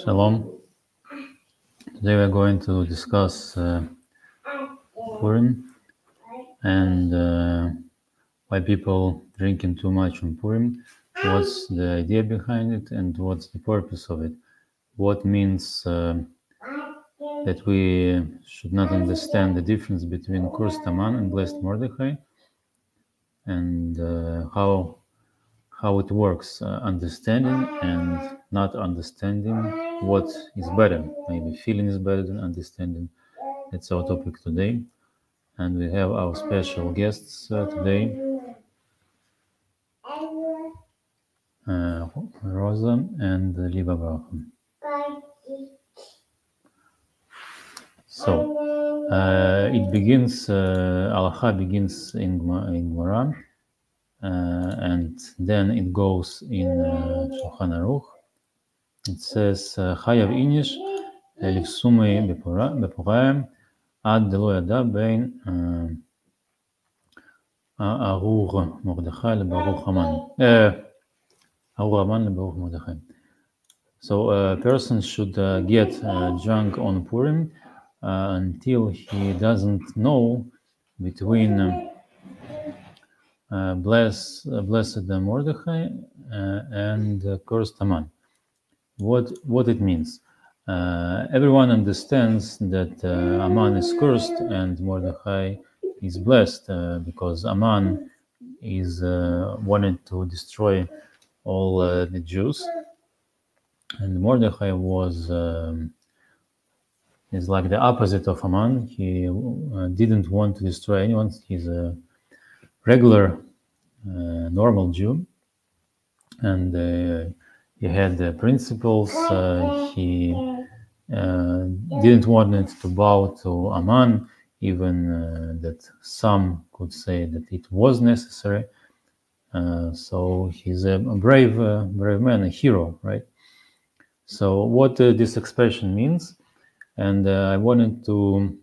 Shalom. Today we're going to discuss Purim and why people drinking too much on Purim, what's the idea behind it, and what's the purpose of it. What means that we should not understand the difference between cursed Haman and blessed Mordechai, and how it works, understanding and not understanding what is better. Maybe feeling is better than understanding. That's our topic today. And we have our special guests today, Rosa and Liba Bracham. So it begins, Halacha begins in Gemara, and then it goes in Shulchan Aruch. It says, Chayav Inish Lifsumei Bepuraim Ad Delo Yada Bein Arur Mordechai LeBaruch Haman. Arur Haman LeBaruch Mordechai. So a person should get drunk on Purim until he doesn't know between blessed Mordechai and cursed Haman. What it means? Everyone understands that Haman is cursed and Mordechai is blessed because Haman is wanted to destroy all the Jews, and Mordechai is like the opposite of Haman. He didn't want to destroy anyone. He's a regular, normal Jew, and he had principles. He didn't want it to bow to Haman, even that some could say that it was necessary. So he's a brave man, a hero, right? So what this expression means, and I wanted to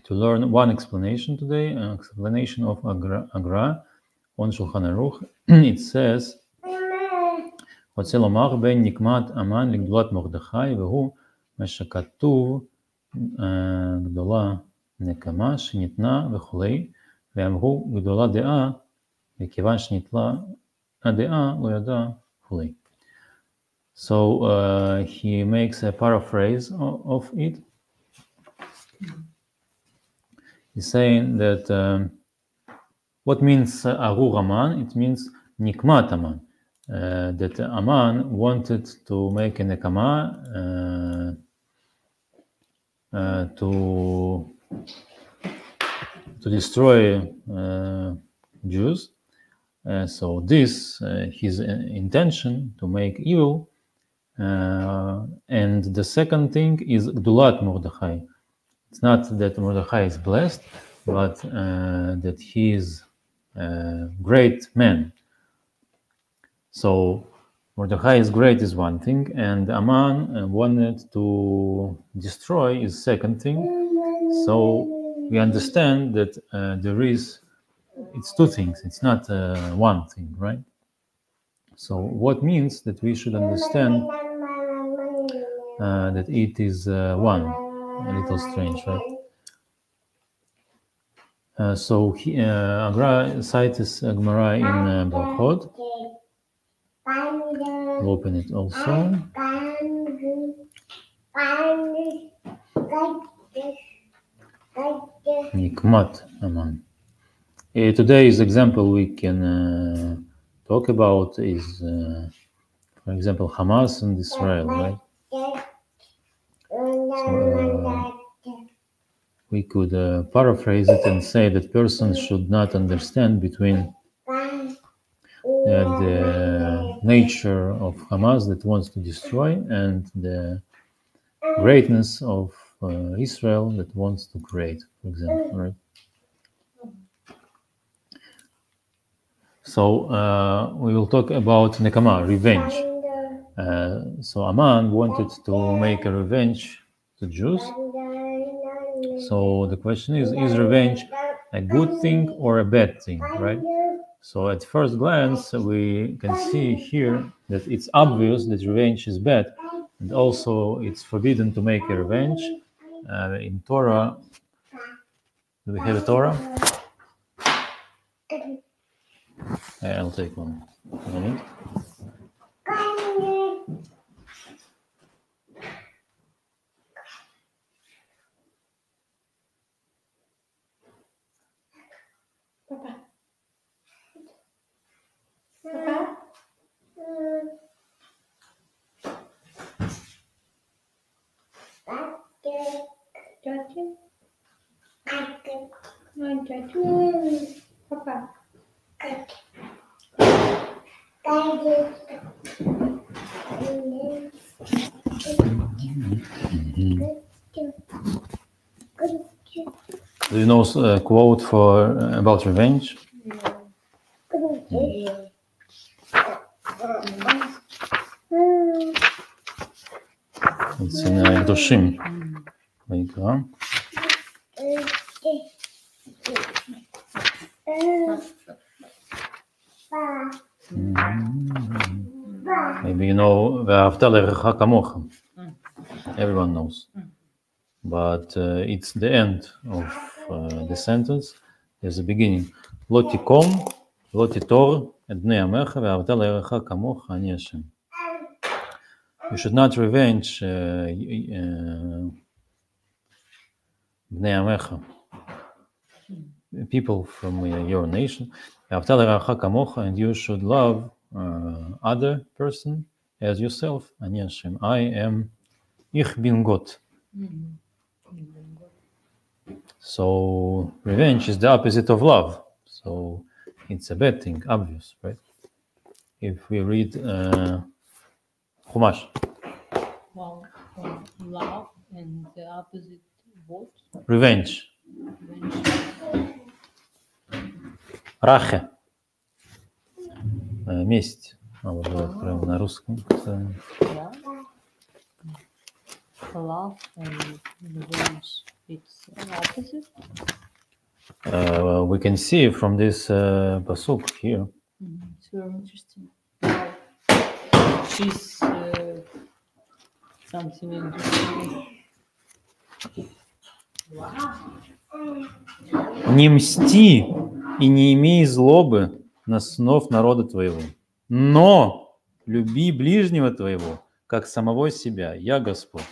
learn one explanation today, an explanation of Agra on Shulchan Aruch. It says, רוצה לומר בין נקמת המן לגדולת מרדכי, והוא מה שכתוב גדולה נקמה שניתנה וכולי, ואמרו גדולה דעה, וכיוון שניתנה הדעה לא ידע וכולי. So he makes a paraphrase of it. He's saying that what means Arur Haman? It means Nikmat Haman. That Haman wanted to make a nekama to destroy Jews. So this his intention to make evil. And the second thing is Gdulat Mordechai. It's not that Mordechai is blessed, but that he is a great man. So Mordechai is great is one thing, and Haman wanted to destroy is second thing. So we understand that it's two things. It's not one thing, right? So what means that we should understand that it is one. A little strange, right? So Agra cites Gemara in Brachot. We'll open it also. Nikmat Haman. Today's example we can talk about is, for example, Hamas and Israel, right? So, we could paraphrase it and say that persons should not understand between the nature of Hamas that wants to destroy and the greatness of Israel that wants to create, for example, right? So we will talk about Nekama, revenge. So Haman wanted to make a revenge to Jews. So the question is revenge a good thing or a bad thing, right? So at first glance, we can see here that it's obvious that revenge is bad, and also it's forbidden to make a revenge. In Torah, do we have a Torah? I'll take one. Papa. Papa. Judge. No, judge. Papa. Do you know a quote for about revenge? It's in Kedoshim. Vayikra. Maybe you know ואהבת לרעך כמוך. Everyone knows. But it's the end of the sentence. There's a beginning. לא תיקום, לא תיטור את בני עמך ואהבת לרעך כמוך אני השם. You should not revenge בני עמך, people from your nation. ואהבת לרעך כמוך, and you should love other person as yourself. אני השם. I am Ich bin Gott. So revenge is the opposite of love. So it's a bad thing, obvious, right? If we read Chumash. Well, love and the opposite what? Revenge. Рахе. Месть. Вот откроем на русском. Yeah. Love and revenge. It's opposite. We can see from this pasuk here. It's very interesting. She's something interesting. Не мсти и не имей злобы на сынов народа твоего, но люби ближнего твоего, как самого себя. Я Господь.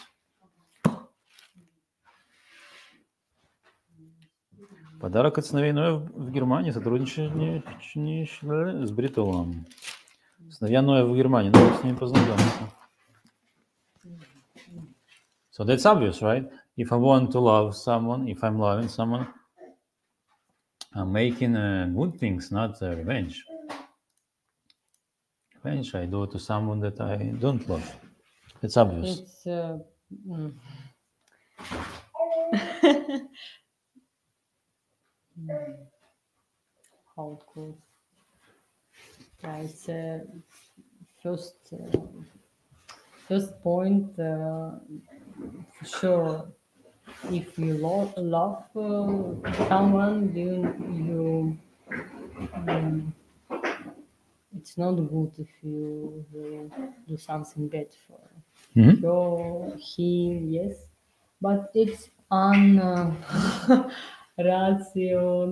Подарок от сыновей Ноя в Германии, сотрудничание с Бритолом. Сыновья Ноя в Германии, надо с ними познакомиться. So that's obvious, right? If I want to love someone, if I'm loving someone, I'm making good things, not revenge. Revenge I do to someone that I don't love. It's obvious. It's how it goes. Yeah, it's first point for sure. If you love someone, you it's not good if you will do something bad for him. Yes, but it's rational.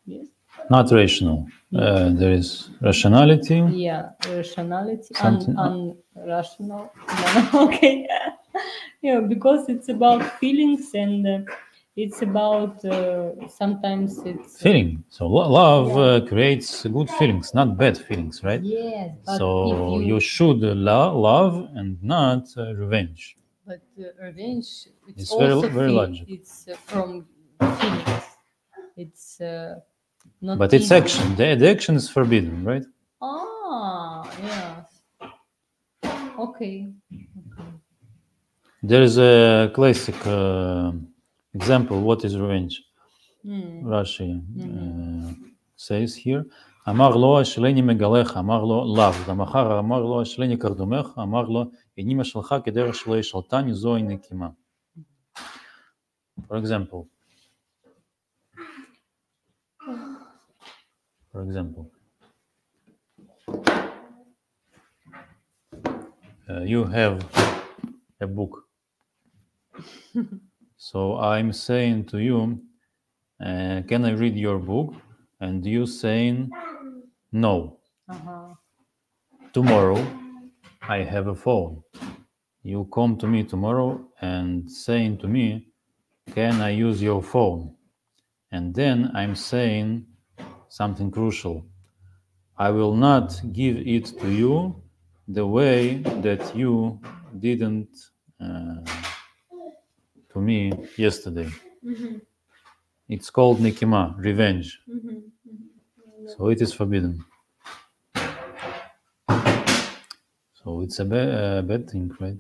Yes. Not rational. There is rationality. Yeah, rationality and rational. Okay. Yeah, because it's about feelings and it's about sometimes it's feeling. So love creates good feelings, not bad feelings, right? Yes. But so you should love and not revenge. But revenge, it's also very logical. It's from feelings. It's not. But it's action. The action is forbidden, right? Yes. Okay. There is a classic example. What is revenge? Rashi says here. אמר לו אשלני מגלך, אמר לו לאו, למחר אמר לו אשלני קרדומך, אמר לו איני משלך כדרך שלא ישלטני זוהי נקימה. For example, For example, you have a book. So I'm saying to you, can I read your book? And you saying, no. Tomorrow I have a phone. You come to me tomorrow and saying to me, can I use your phone? And then I'm saying something crucial. I will not give it to you the way that you didn't to me yesterday. It's called nikima, revenge. So it is forbidden. So it's a bad thing, right?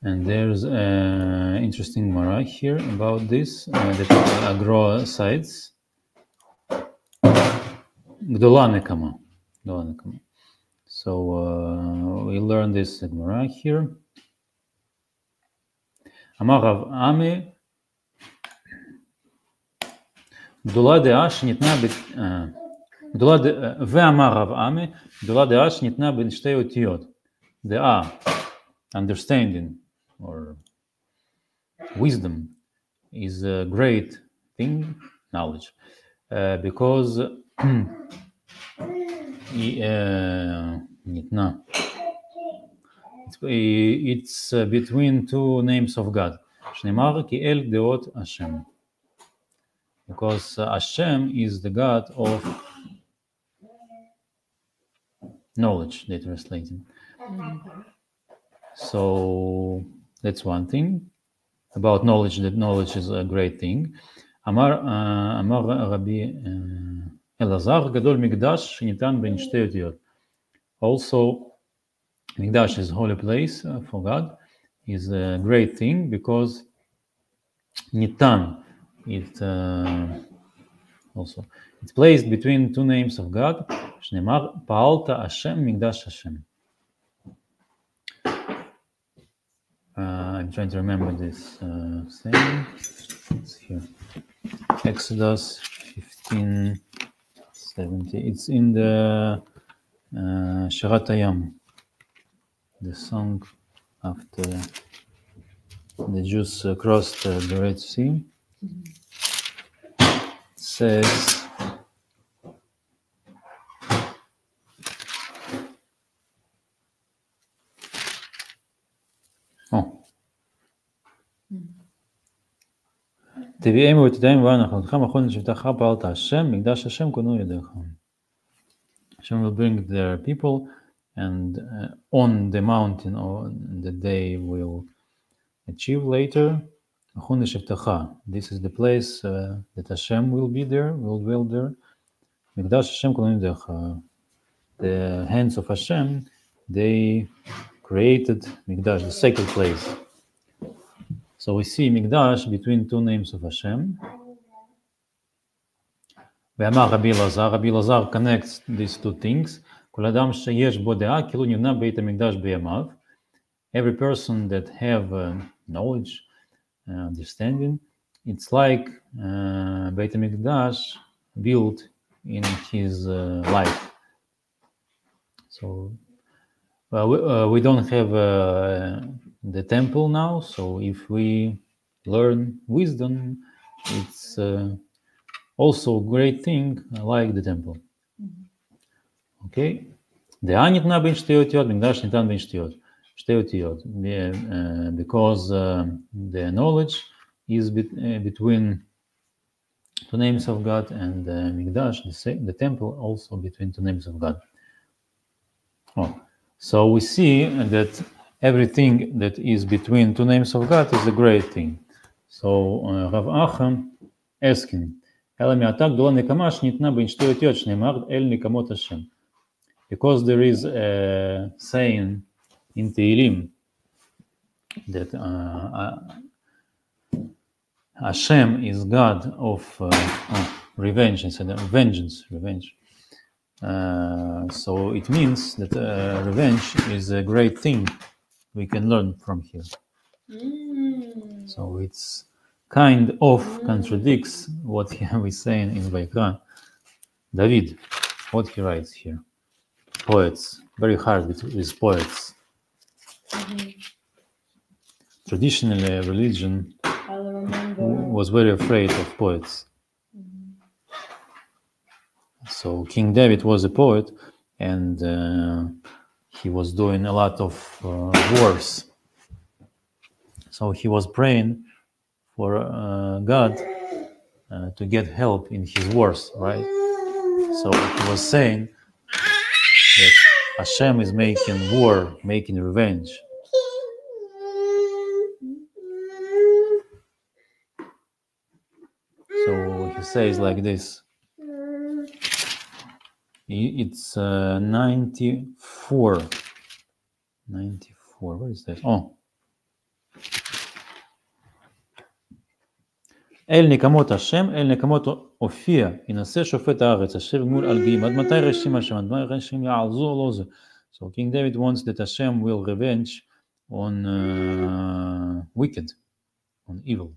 And there's an interesting Mara here about this, that Agro cites. Gdola nekama. So we learn this Gemara here. Amar Rav Ami, גדולה דעה שניתנה ואמר רב עמי, גדולה דעה שניתנה בין שתי אותיות. דעה, understanding or wisdom is a great thing, knowledge, because ניתנה. It's between two names of God. שנאמר כי אל דעות השם. Because Hashem is the God of knowledge, they translate it. So that's one thing about knowledge, that knowledge is a great thing. אמר רבי אלעזר, גדול מקדש שניתן בין שתי אותיות. Also, Mikdash is holy place for God, is a great thing because ניתן, also it's placed between two names of God. שנאמר פעלת השם מקדש השם. I'm trying to remember this thing. It's here. Exodus 15:70. It's in the Shirat Hayam, the song after the Jews crossed the Red Sea. Says, תביאם ותדעים ואנחלתך מכון לשבטך פעלת השם מקדש השם כונו ידיך. Hashem will bring their people, and on the mountain on the day will achieve later. This is the place that Hashem will be there, will dwell there. Mikdash Hashem kol yodech. The hands of Hashem, they created Mikdash, the sacred place. So we see Mikdash between two names of Hashem. ואמר רבי אלעזר, רבי אלעזר connects these two things. כל אדם שיש בו דעה, כאילו נבנה בית המקדש בימיו. Every person that have knowledge, understanding, it's like Beit HaMikdash built in his life. So we don't have the temple now, so if we learn wisdom, it's also a great thing like the temple. Okay? דעה ניתנה בין שתי אותיות, מקדש ניתן בין שתי אותיות, because the knowledge is between two names of God, and Mikdash, the temple, also between two names of God. So we see that everything that is between two names of God is a great thing. So Rav Acham asking, אלא מעתה גדולה נקמה שניתנה בין שתי אותיות שנאמר אל נקמות השם. Because there is a saying in Tehillim that Hashem is God of revenge, instead of vengeance, revenge. So it means that revenge is a great thing we can learn from here. So it's kind of contradicts what we're saying in Vaikra. David, what he writes here. Poets, very hard with poets. Traditionally, religion I'll remember. was very afraid of poets. So King David was a poet, and he was doing a lot of wars. So he was praying for God to get help in his wars, right? So he was saying that Hashem is making war, making revenge. So he says like this. It's 94. 94. What is that? Oh. אל נקמות השם, אל נקמות הופיע, ינשא שופט הארץ, אשר גמול על גאים. עד מתי רשעים השם? עד מתי רשעים יעזו או לא זו? So King David wants that Hashem will revenge on wicked, on evil.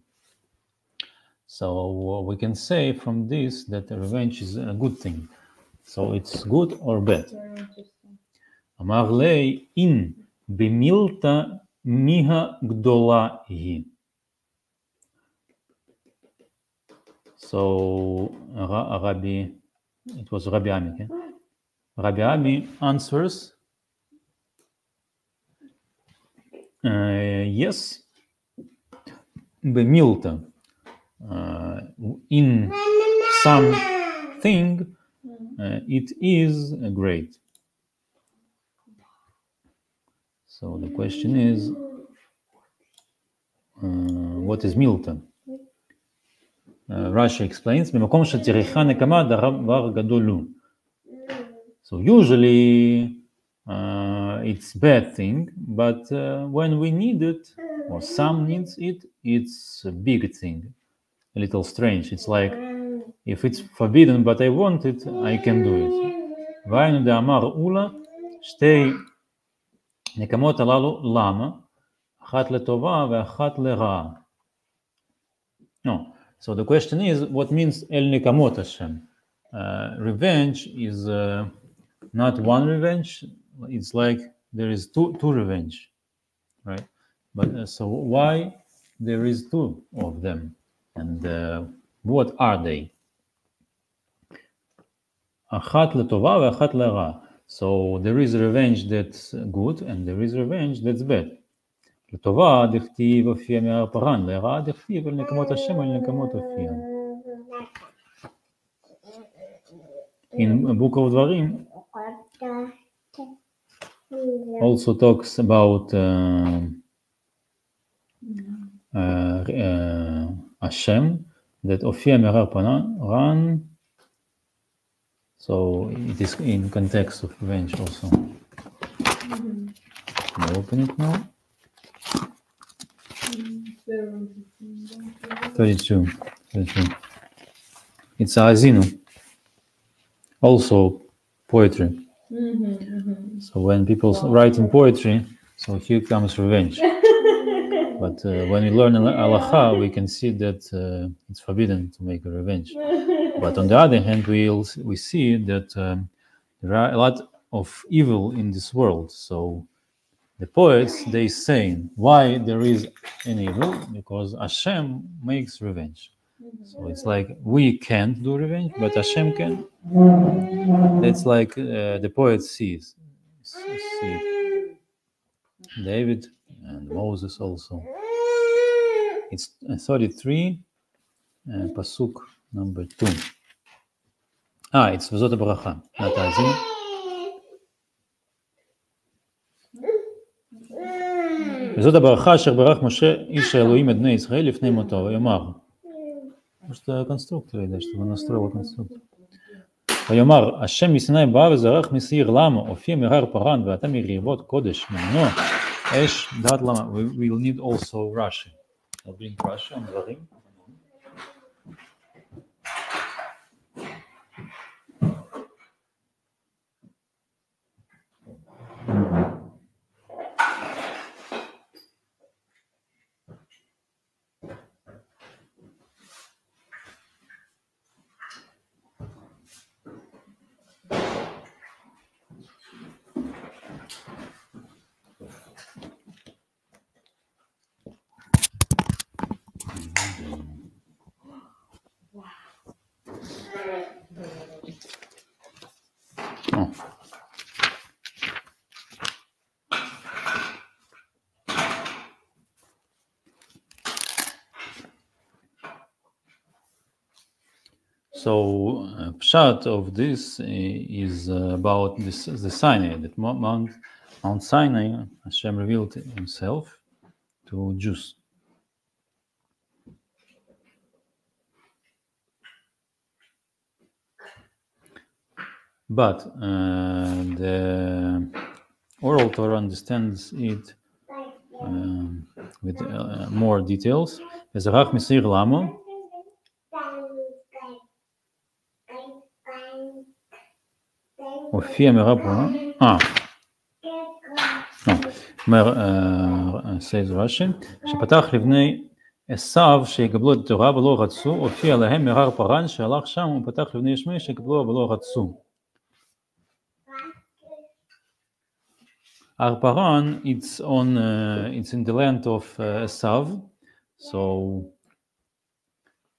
So we can say from this that revenge is a good thing. So it's good or bad. אמר לי, אין במילתא מיהה גדולה היא. So Rabbi, it was Rabbi Ami. Okay? Rabbi Ami answers, yes, במילתא, in something, it is great. So the question is, what is milta? Rashi explains, במקום שצריכה נקמה דבר גדול הוא. So usually it's bad thing, but when we need it, or some needs it, it's a big thing, a little strange. It's like, if it's forbidden but I want it, I can do it. והיינו דאמר אולה, שתי נקמות הללו, למה? אחת לטובה ואחת לרעה. No. So the question is, what means El Nikamot Hashem? Revenge is not one revenge. It's like there is two revenge, right? But so why there is two of them, and what are they? Achat letova ve'achat le'ra. So there is revenge that's good, and there is revenge that's bad. לטובה דכתיב הופיע מהר פרן, לרעה דכתיב אל נקמות השם אל נקמות הופיע. In Book of Dvarim also talks about Hashem, that הופיע מהר פרן, so it is in context of revenge also. Can I open it now? 32. It's Azinu. Also poetry. So when people write in poetry, so here comes revenge. But when we learn Halacha, we can see that it's forbidden to make a revenge. But on the other hand, we see that there are a lot of evil in this world. So the poets, they say why there is an evil, because Hashem makes revenge. So it's like we can't do revenge, but Hashem can. That's like the poet sees David and Moses also. It's 33, pasuk number 2. It's וזאת הברכה. תאזין. וזאת הברכה אשר ברך משה איש האלוהים את בני ישראל לפני מותו, ויאמר, что конструктор, да, чтобы он настроил конструктор. ויאמר, השם מסיני בא וזרח מסעיר, למה? הופיע מהר פרן ואתה מריבות קודש ממנו, אש דעת למה. We will need also Rashi. I'll bring Rashi on דברים. Oh. So pshat of this is about the Sinai, that Mount Sinai, Hashem revealed himself to Jews. But the oral Torah understands it with more details. Vezarach Misir Lamo. הופיע מרב says Rashi, שפתח לבני עשיו שיקבלו את התורה ולא רצו, הופיע להם מרר פרן שהלך שם ופתח לבני ישמעאל שיקבלו ולא רצו. Har Paran, it's in the land of Esav, so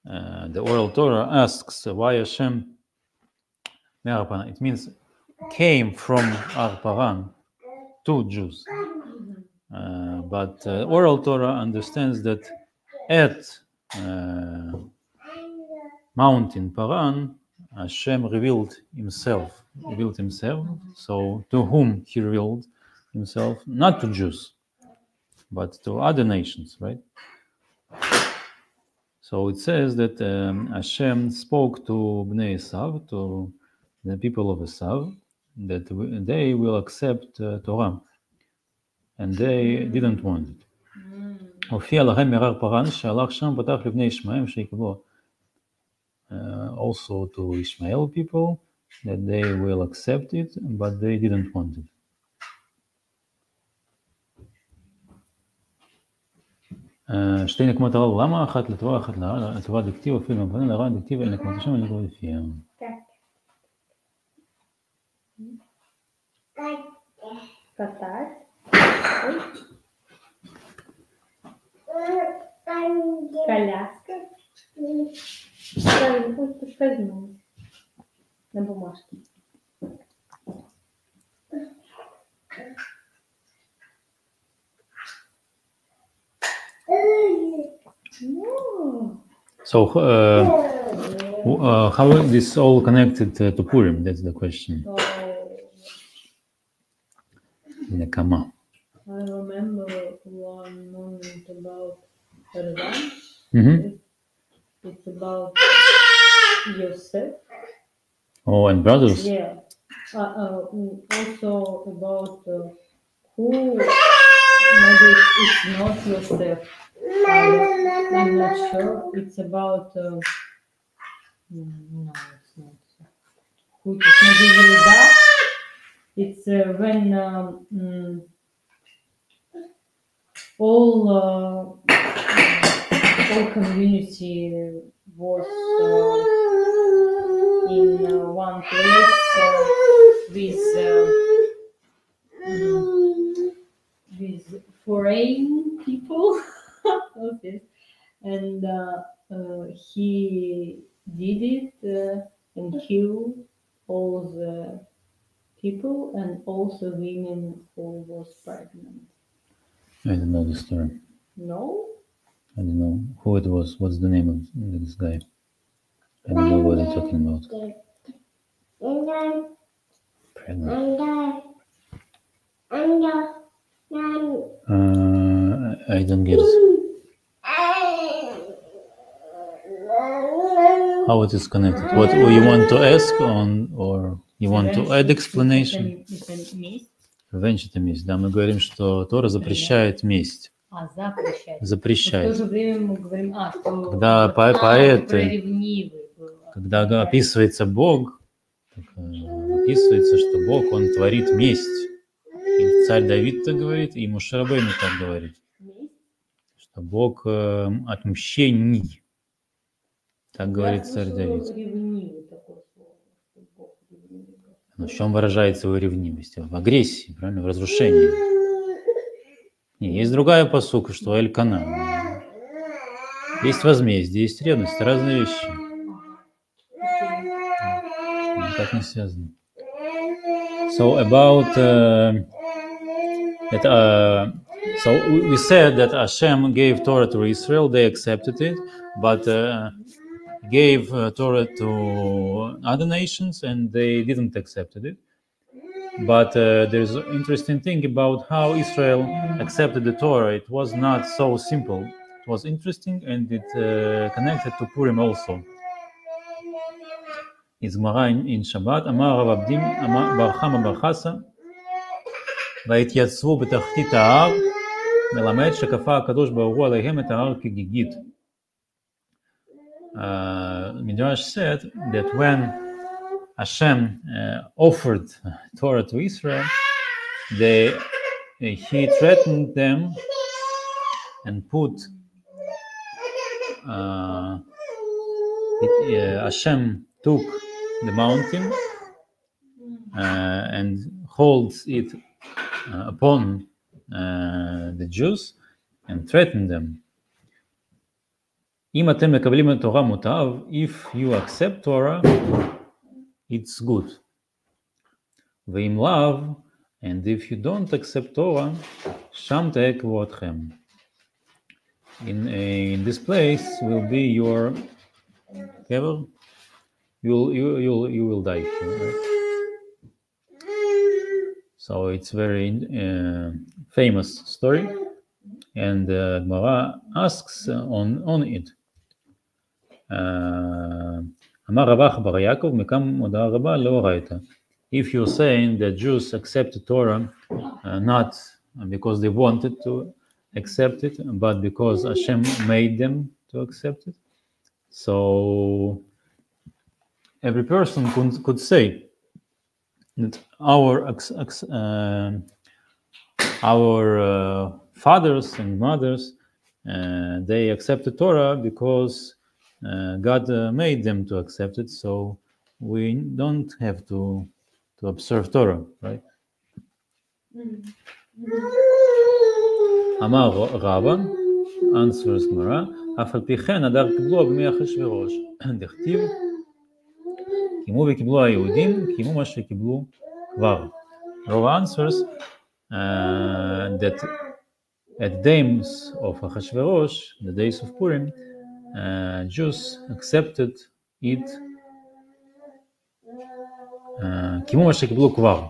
the oral Torah asks why Hashem Har Paran. It means came from Har Paran to Jews, but oral Torah understands that at mountain Paran Hashem revealed himself. So to whom he revealed himself? Not to Jews, but to other nations, right? So it says that Hashem spoke to Bnei Esav, to the people of Esav, that they will accept Torah, and they didn't want it. הופיע להם מרר פרן שהלך שם פתח לבני ישמעאל שיקבלו. Also to Ishmael people, that they will accept it, but they didn't want it. שתי נקמות הרב, למה אחת לתורה, אחת לרע, לתורה דקטיב, אפילו מפנה לרע דקטיב, אל נקמות השם, אל נקמות לפיה. Коляска. Да, вот поскользнулась на бумажке. So, how is this all connected to Purim? That's the question. Nekama. I remember one moment about Ervan. It's about Yosef. Oh, and brothers. Yeah. Also about who. Maybe it's not Yosef. I'm not sure. It's about. No, it's not. Who it is? Maybe Yehuda. It's when all community was in one place with foreign people. Okay. And he did it and killed all the people and also women who was pregnant. I don't know the story. No? I don't know who it was. What's the name of this guy? I don't know what they're talking about. Pregnant. I don't get it. How it is connected? What you want to ask on, or you want to add explanation? Revenge это месть. Да, мы говорим, что Тора запрещает месть. Запрещает. В то же время мы говорим, что когда поэт, когда описывается Бог, описывается, что Бог, он творит месть. И царь Давид так говорит, и Моше Рабейну так говорит, что Бог отмщений. Так говорит царь Давид. Но в чем выражается его ревнивость? В агрессии, правильно? В разрушении. Не, есть другая пасука, что Эль-Кана. Есть возмездие, есть ревность, разные вещи. Никак не связаны. So about so we said that Hashem gave Torah to Israel, they accepted it, but gave Torah to other nations and they didn't accept it. But there's an interesting thing about how Israel accepted the Torah. It was not so simple. It was interesting and it connected to Purim also. It's Gemara in Shabbat, Amar Rav Abdim, Bar Chama bar Chasa, ויתייצבו בתחתית ההר, מלמד שכפה הקדוש ברוך הוא עליהם את ההר כגיגית. Midrash said that when Hashem offered Torah to Israel, he threatened them and put Hashem took the mountain and holds it upon the Jews and threatened them. אם אתם מקבלים את תורה מוטב, if you accept Torah, it's good. ואם לאו, and if you don't accept Torah, שם תהא קבורתכם. In this place will be your קבר. You will die. So it's very famous story, and Gemara asks on it. אמר רבח בר יעקב, מכאן הודעה רבה לא ראית. If you're saying that Jews accept Torah not because they wanted to accept it, but because Hashem made them to accept it, so every person could say that our fathers and mothers they accepted Torah because God made them to accept it, so we don't have to observe Torah, right? אמר רבא, answers Gemara, אף על פי כן הדר קיבלו בימי אחשוורוש, דכתיב קימו וקיבלו היהודים, קימו מה שקיבלו כבר. Rava answers that at the days of Achashverosh, the days of Purim, Jews accepted it, קימו מה שקיבלו כבר.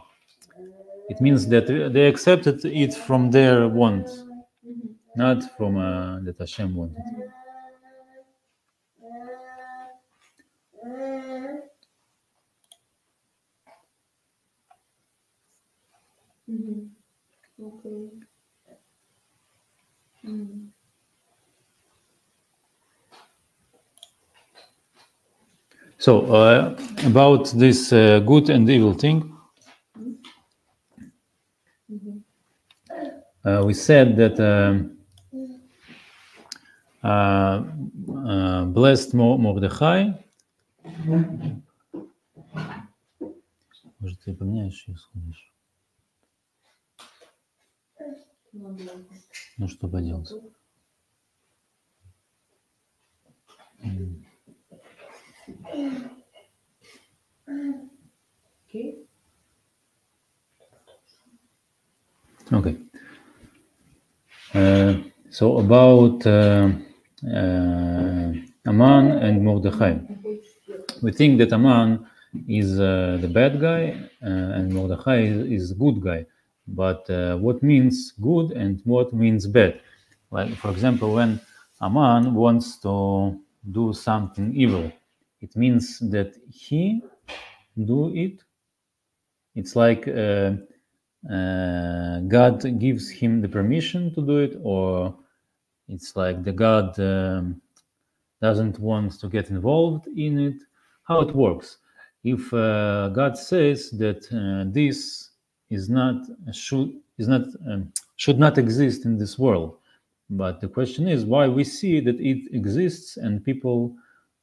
It means that they accepted it from their want, not from that Hashem wanted. Okay. So about this good and evil thing, we said that blessed Mordechai. Может, ты поменяешь и сходишь? Ну, что поделать? Okay. So about Aman and Mordechai. We think that Aman is the bad guy and Mordechai is the good guy. But what means good and what means bad? Like, for example, when Aman wants to do something evil, it means that he do it. It's like God gives him the permission to do it, or it's like the God doesn't want to get involved in it. How it works? If God says that this is not should not exist in this world, but the question is why we see that it exists and people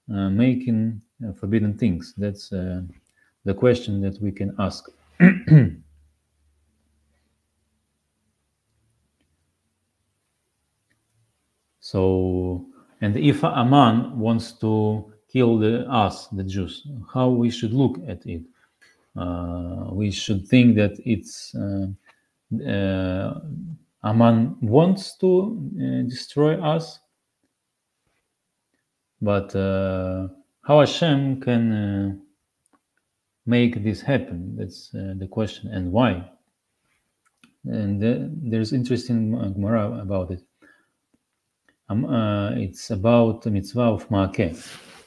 making forbidden things. That's the question that we can ask. So And if Aman wants to kill us, the Jews, how we should look at it? We should think that it's Aman wants to destroy us, but how Hashem can make this happen? That's the question, and why? And there's interesting Gemara about it. It's about the mitzvah of Maakeh.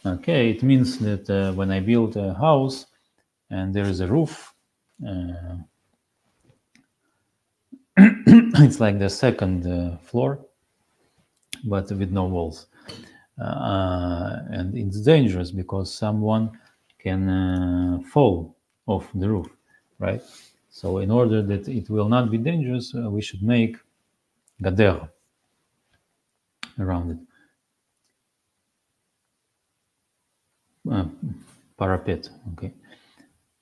Okay, it means that when I build a house and there is a roof, it's like the second floor, but with no walls. And it's dangerous because someone can fall off the roof, right? So in order that it will not be dangerous, we should make gader around it. Parapet, okay.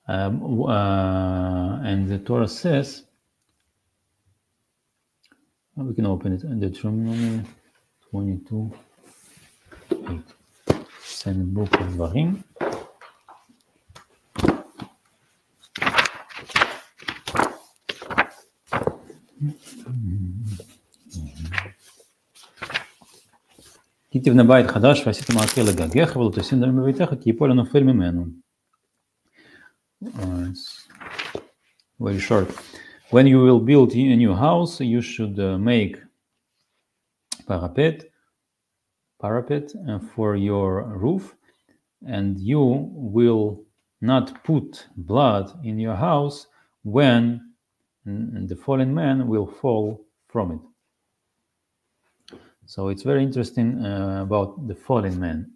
And the Torah says, we can open it, Deuteronomy 22:8. It's in the book of Dvarim. כי תבנה בית חדש ועשית מעקה לגגך ולא תשים דם בביתך כי ייפול הנופל ממנו. Very short. When you will build a new house, you should make parapet for your roof, and you will not put blood in your house when the fallen man will fall from it. So it's very interesting about the fallen man.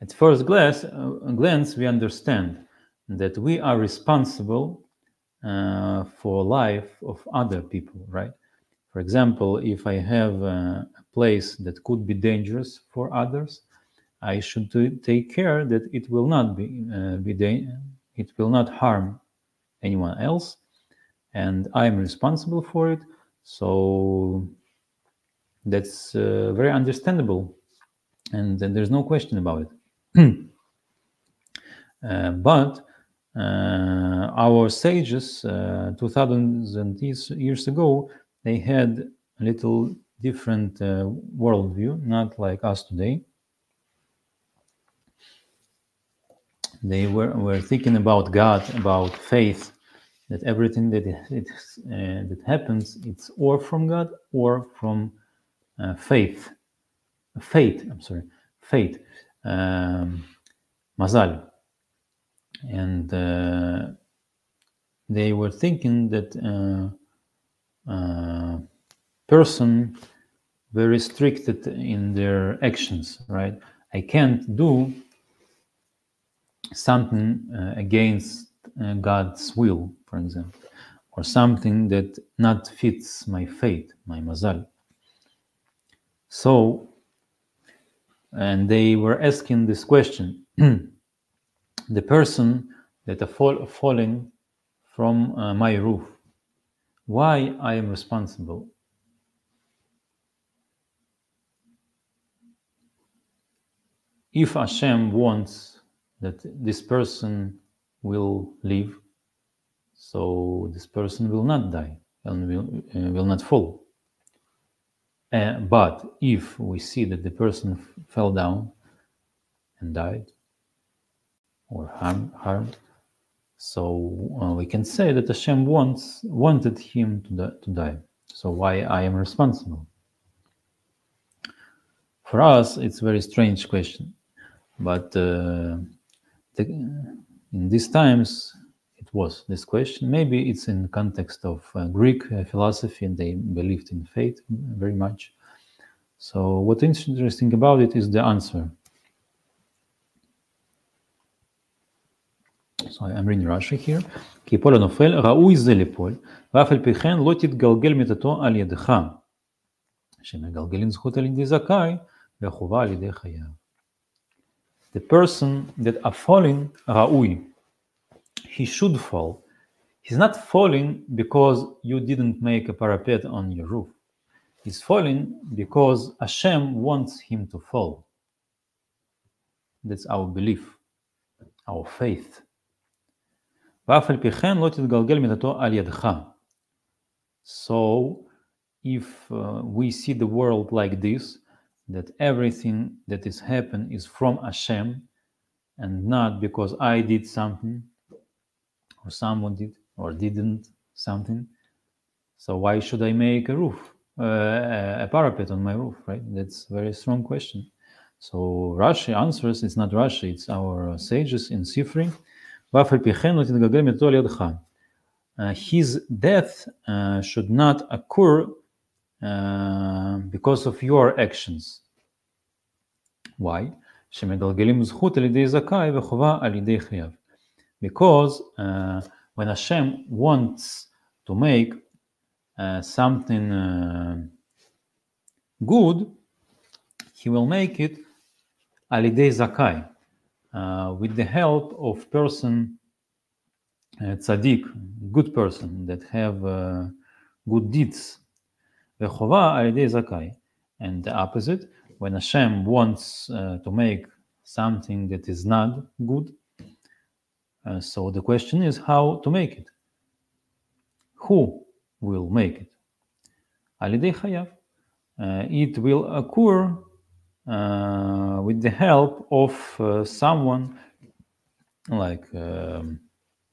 At first glance, we understand that we are responsible for life of other people, right? For example, if I have a place that could be dangerous for others, I should take care that it will not it will not harm anyone else, and I am responsible for it. So that's very understandable, and there's no question about it. But our sages, 2,000 years ago, they had a little different worldview, not like us today. They were thinking about God, about faith, that everything that happens, it's or from God or from fate. Mazal. And they were thinking that person very restricted in their actions, right? I can't do something against God's will, for example, or something that not fits my fate, my mazal. So, and they were asking this question: the person that are falling from my roof, why I am responsible? If Hashem wants that this person will live, so this person will not die and will not fall. But if we see that the person fell down and died or harmed, so we can say that Hashem wanted him to die. So why I am responsible? For us, it's a very strange question, but in these times it was this question. Maybe it's in the context of Greek philosophy, and they believed in fate very much. So what's interesting about it is the answer. So I'm reading Rashi here. כי יפול הנופל, ראוי זה ליפול, ואף על פי כן לא תתגלגל מיתתו על ידך, שמגלגלים זכות על ידי זכאי, וחובה על ידי חייו. The person that are falling, ראוי, he should fall. He's not falling because you didn't make a parapet on your roof. is falling because Hashem wants him to fall. That's our belief, our faith. ואף על פי כן לא תתגלגל מידתו על ידך. So, if we see the world like this, that everything that is happened is from Hashem, and not because I did something, or someone did, or didn't something, so why should I make a roof, a parapet on my roof, right? That's a very strong question. So Rashi answers, it's not Rashi, it's our sages in Sifri, ואף על פי כן לא תתגלגל מידתו על ידך. His death should not occur because of your actions. Why? שמגלגלים זכות על ידי זכאי וחובה על ידי חייב. Because when Hashem wants to make something good, he will make it על ידי זכאי, with the help of person tzaddik, good person that have good deeds. וחובה על ידי זכאי. And the opposite, when Hashem wants to make something that is not good, so the question is how to make it. Who will make it? על ידי חייב. It will occur with the help of someone like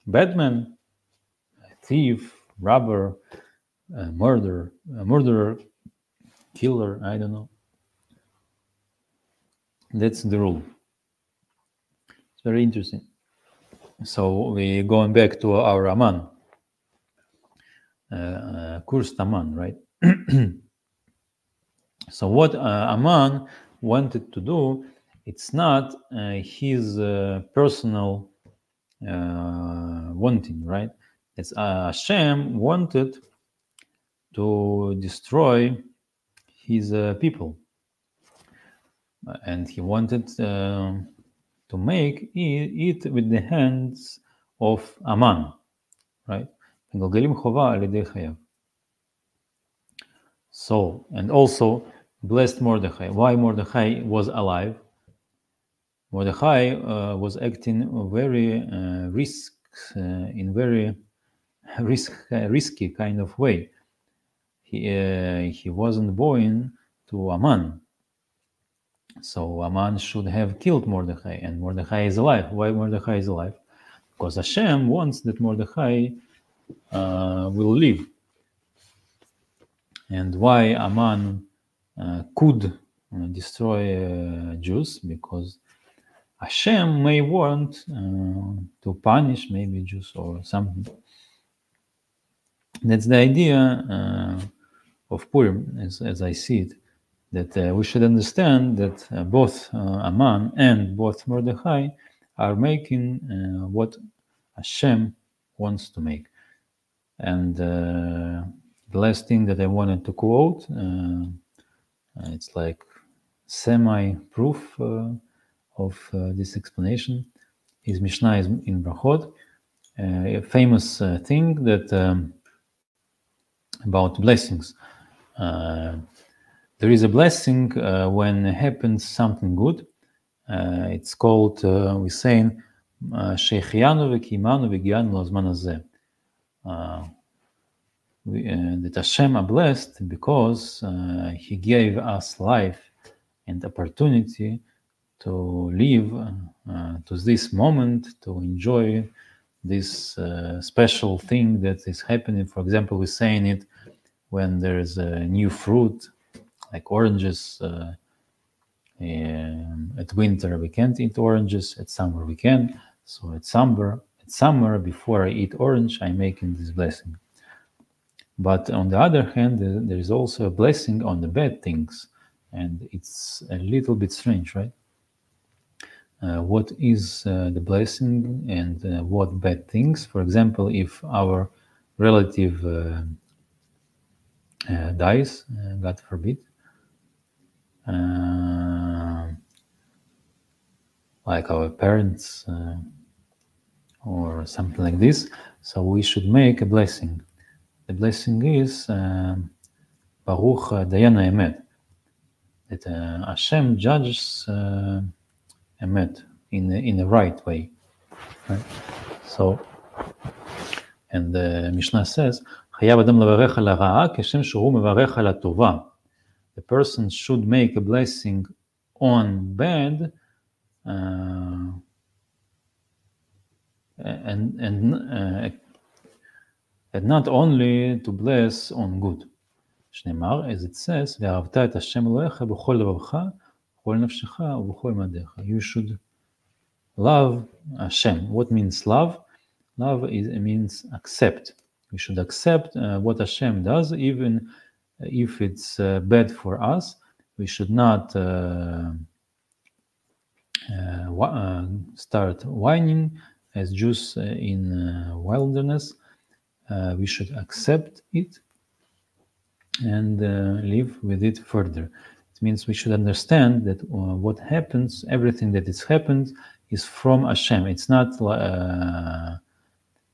bad man, thief, robber, murderer, killer, I don't know. That's the rule. It's very interesting. So we're going back to our Aman, cursed Aman, right? So what Aman wanted to do, it's not his personal wanting, right? It's Hashem wanted to destroy his people, and he wanted to make it with the hands of Aman, right? So, and also blessed Mordechai. Why Mordechai was alive? Mordechai was acting very risky kind of way. He wasn't born to Aman, so Aman should have killed Mordechai, and Mordechai is alive. Why Mordechai is alive? Because Hashem wants that Mordechai will live. And why Aman could destroy Jews? Because Hashem may want to punish maybe Jews or something. That's the idea of Purim, as I see it, that we should understand that both Aman and both Mordechai are making what Hashem wants to make. And the last thing that I wanted to quote, it's like semi-proof of this explanation, is Mishnah in Brachot, a famous thing that about blessings. There is a blessing when happens something good. It's called, we say, Shechianu v'kimanu v'gianu l'zman hazeh. That Hashem are blessed because He gave us life and opportunity to live to this moment, to enjoy this special thing that is happening. For example, we're saying it when there is a new fruit, like oranges. At winter we can't eat oranges. At summer we can. So at summer, before I eat orange, I'm making this blessing. But on the other hand, there is also a blessing on the bad things, and it's a little bit strange, right? What is the blessing and what bad things? For example, if our relative dies, God forbid, like our parents or something like this, so we should make a blessing. The blessing is Baruch Dayan Emet, that Hashem judges Emet in the right way. Right? So, and the Mishnah says, חייב אדם לברך על הרעה כשם שהוא מברך על הטובה. The person should make a blessing on bad and not only to bless on good. שנאמר, as it says, ואהבת את השם אלוהיך בכל לבבך, בכל נפשך ובכל מאודיך. You should love Hashem. What means love? Love means accept. We should accept what Hashem does, even if it's bad for us. We should not start whining as Jews in wilderness. We should accept it and live with it further. It means we should understand that what happens, everything that has happened, is from Hashem. It's not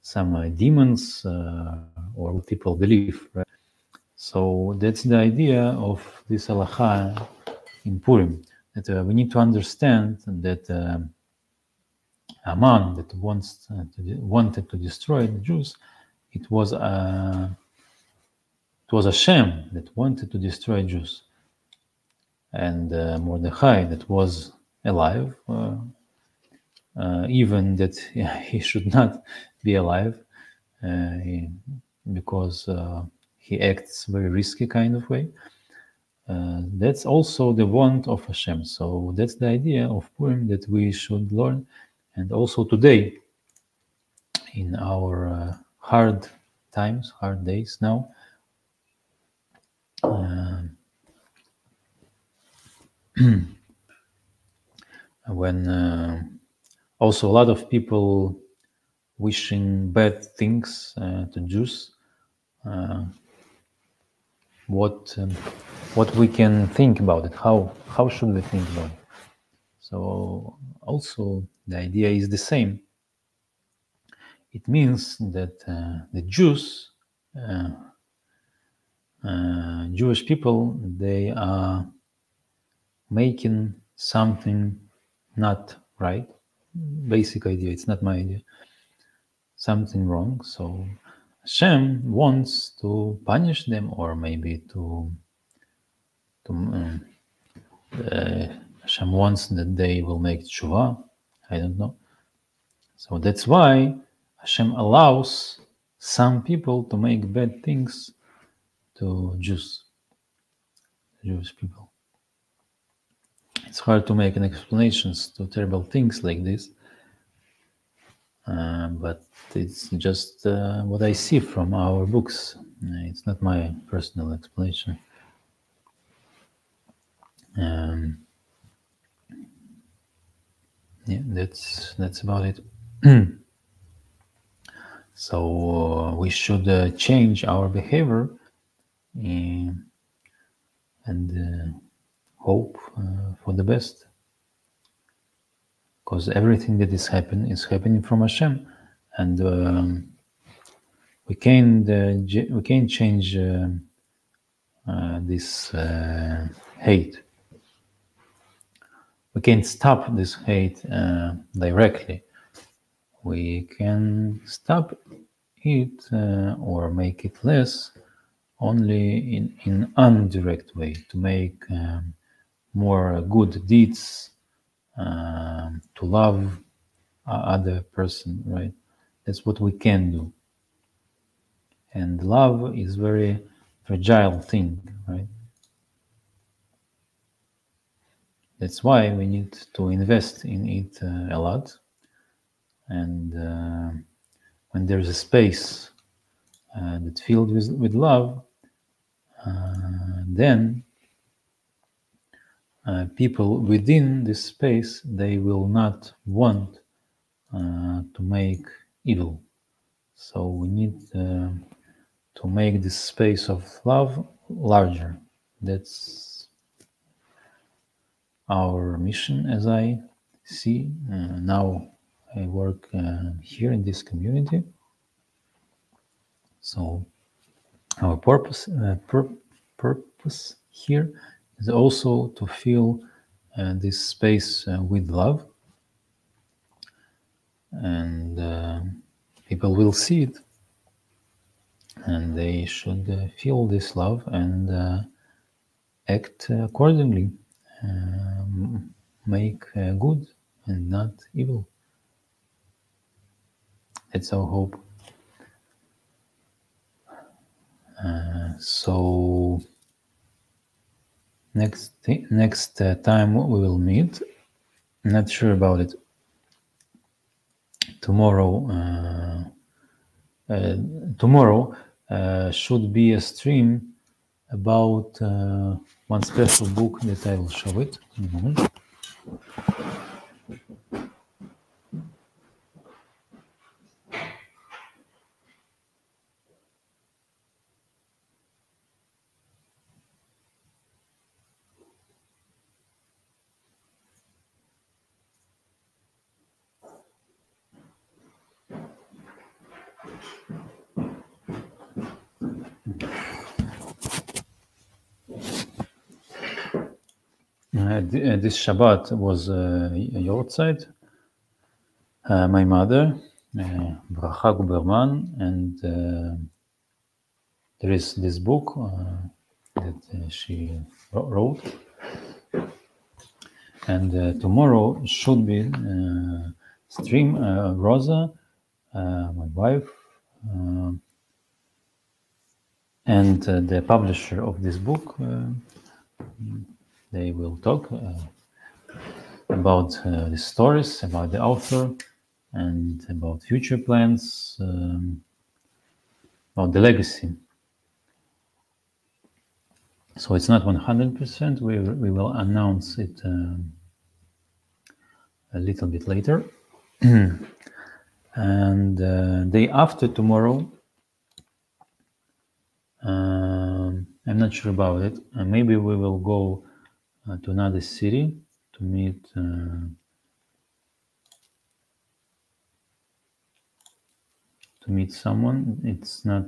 some demons or what people believe, right? So that's the idea of this halacha in Purim, that we need to understand that Haman, that wanted to destroy the Jews, it was Hashem that wanted to destroy Jews, and Mordechai that was alive, even that he should not be alive, because he acts very risky kind of way. That's also the want of Hashem. So that's the idea of Purim that we should learn, and also today, in our hard times, hard days now, when also a lot of people wishing bad things to Jews, what we can think about it, how should we think about it? So also the idea is the same. It means that the Jews, Jewish people, they are making something not right. Basic idea, it's not my idea. Something wrong. So Hashem wants to punish them, or maybe Hashem wants that they will make tshuva. I don't know. So that's why Hashem allows some people to make bad things to Jewish people. It's hard to make an explanations to terrible things like this, but it's just what I see from our books. It's not my personal explanation. Yeah, that's about it. So we should change our behavior and hope for the best, because everything that is happening from Hashem, and we can't change this hate. We can't stop this hate directly. We can stop it or make it less only in indirect way, to make more good deeds, to love other person, right? That's what we can do. And love is very fragile thing, right? That's why we need to invest in it a lot. And when there's a space that's filled with love, then people within this space, they will not want to make evil. So we need to make this space of love larger. That's our mission, as I see. Now I work here in this community. So our purpose purpose here is also to fill this space with love, and people will see it, and they should feel this love and act accordingly, make good and not evil. That's our hope. So next time we will meet, not sure about it. Tomorrow should be a stream about one special book that I will show it in a moment. This Shabbat was Yortzeit. My mother, Bracha Guberman, and there is this book that she wrote. And tomorrow should be stream. Rosa, my wife, and the publisher of this book, they will talk about the stories, about the author, and about future plans, about the legacy. So it's not 100%. We will announce it a little bit later. And day after tomorrow, I'm not sure about it. Maybe we will go to another city to meet someone. It's not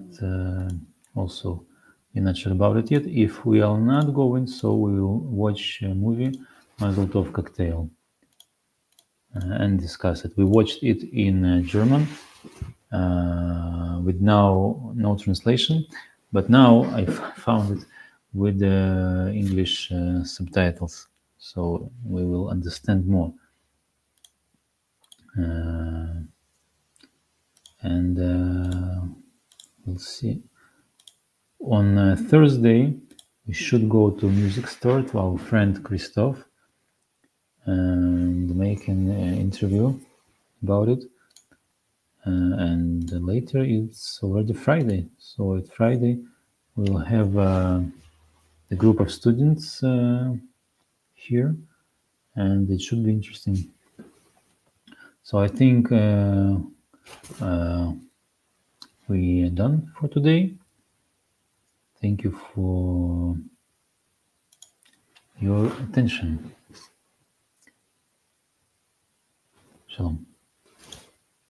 also, we're not sure about it yet. If we are not going, so we will watch a movie, Mazel Tov Cocktail, and discuss it. We watched it in German with no translation, but now I found it with the English subtitles, so we will understand more. And we'll see. On Thursday, we should go to a music store to our friend Christoph and make an interview about it. And later it's already Friday. So at Friday, we'll have the group of students here, and it should be interesting. So I think we are done for today. Thank you for your attention. Shalom.